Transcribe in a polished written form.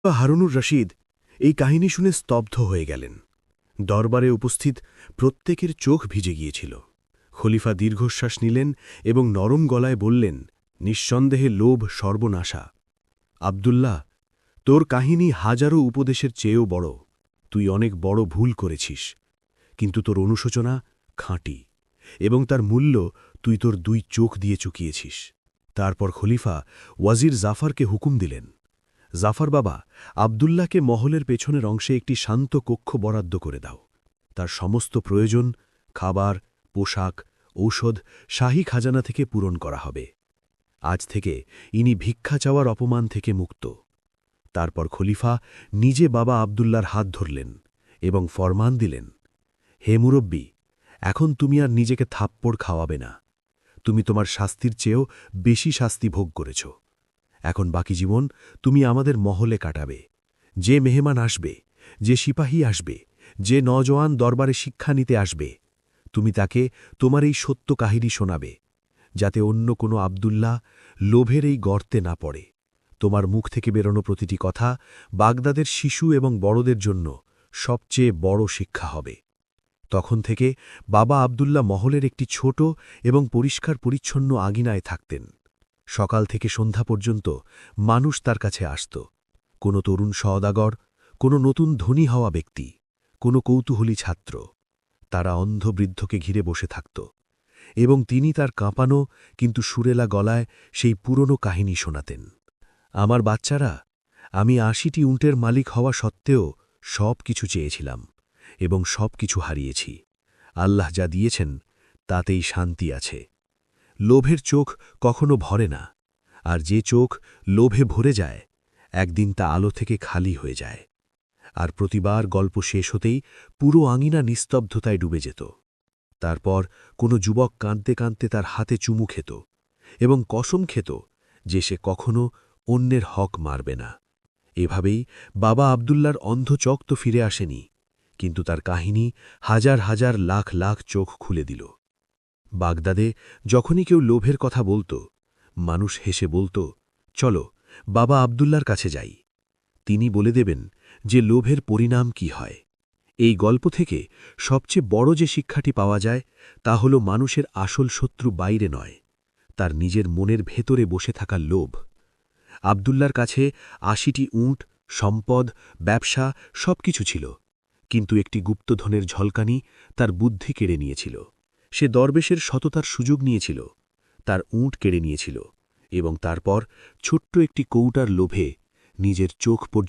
হারুনুর রশিদ এই কাহিনী শুনে স্তব্ধ হয়ে গেলেন। দরবারে উপস্থিত প্রত্যেকের চোখ ভিজে গিয়েছিল। খলিফা দীর্ঘশ্বাস নিলেন এবং নরম গলায় বললেন, নিঃসন্দেহে লোভ সর্বনাশা। আব্দুল্লাহ, তোর কাহিনী হাজারো উপদেশের চেয়েও বড়। তুই অনেক বড় ভুল করেছিস, কিন্তু তোর অনুশোচনা খাঁটি, এবং তার মূল্য তুই তোর 2 চোখ দিয়ে চুকিয়েছিস। তারপর খলিফা ওয়াজির জাফরকে হুকুম দিলেন, জাফর বাবা, আব্দুল্লাহকে মহলের পেছনের অংশে একটি শান্ত কক্ষ বরাদ্দ করে দাও। তার সমস্ত প্রয়োজন, খাবার, পোশাক, ঔষধ শাহী খাজানা থেকে পূরণ করা হবে। আজ থেকে ইনি ভিক্ষা চাওয়ার অপমান থেকে মুক্ত। তারপর খলিফা নিজে বাবা আব্দুল্লাহর হাত ধরলেন এবং ফরমান দিলেন, হে মুরব্বী, এখন তুমি আর নিজেকে থাপ্পড় খাওয়াবে না। তুমি তোমার শাস্তির চেয়েও বেশি শাস্তি ভোগ করেছ। এখন বাকি জীবন তুমি আমাদের মহলে কাটাবে। যে মেহমান আসবে, যে সিপাহী আসবে, যে নওজোয়ান দরবারে শিক্ষা নিতে আসবে, তুমি তাকে তোমার এই সত্য কাহিনী শোনাবে, যাতে অন্য কোনো আব্দুল্লাহ লোভের এই গর্তে না পড়ে। তোমার মুখ থেকে বেরোনো প্রতিটি কথা বাগদাদের শিশু এবং বড়দের জন্য সবচেয়ে বড় শিক্ষা হবে। তখন থেকে বাবা আব্দুল্লাহ মহলের একটি ছোট এবং পরিষ্কার পরিচ্ছন্ন আঙিনায় থাকতেন। সকাল থেকে সন্ধ্যা পর্যন্ত মানুষ তার কাছে আসত। কোনো তরুণ সওদাগর, কোনো নতুন ধনী হওয়া ব্যক্তি, কোনো কৌতূহলী ছাত্র। তারা অন্ধ বৃদ্ধকে ঘিরে বসে থাকত, এবং তিনি তার কাঁপানো কিন্তু সুরেলা গলায় সেই পুরনো কাহিনী শোনাতেন। আমার বাচ্চারা, আমি ৮০টি উটের মালিক হওয়া সত্ত্বেও সব কিছু চেয়েছিলাম এবং সব কিছু হারিয়েছি। আল্লাহ যা দিয়েছেন তাতেই শান্তি আছে। লোভের চোখ কখনো ভরে না, আর যে চোখ লোভে ভরে যায় একদিন তা আলো থেকে খালি হয়ে যায়। আর প্রতিবার গল্প শেষ হতেই পুরো আঙিনা নিস্তব্ধতায় ডুবে যেত। তারপর কোনো যুবক কাঁদতে কাঁদতে তার হাতে চুমু খেত এবং কসম খেত যে সে কখনো অন্যের হক মারবে না। এভাবেই বাবা আব্দুল্লাহর অন্ধ চোখ তো ফিরে আসেনি, কিন্তু তার কাহিনী হাজার হাজার লাখ লাখ চোখ খুলে দিল। বাগদাদে যখনই কেউ লোভের কথা বলত, মানুষ হেসে বলত, চলো বাবা আব্দুল্লাহর কাছে যাই। তিনি বলে দেবেন যে লোভের পরিণাম কি হয়। এই গল্প থেকে সবচেয়ে বড় যে শিক্ষাটি পাওয়া যায় তা হল মানুষের আসল শত্রু বাইরে নয়, তার নিজের মনের ভেতরে বসে থাকা লোভ। আব্দুল্লাহর কাছে ৮০টি উট, সম্পদ, ব্যবসা সবকিছু ছিল, কিন্তু একটি গুপ্তধনের ঝলকানি তার বুদ্ধি কেড়ে নিয়েছিল। সে দরবেশের সততার সুযোগ নিয়েছিল, তার উট কেড়ে নিয়েছিল, এবং তারপর ছোট্ট একটি কৌটার লোভে নিজের চোখ পর্যন্ত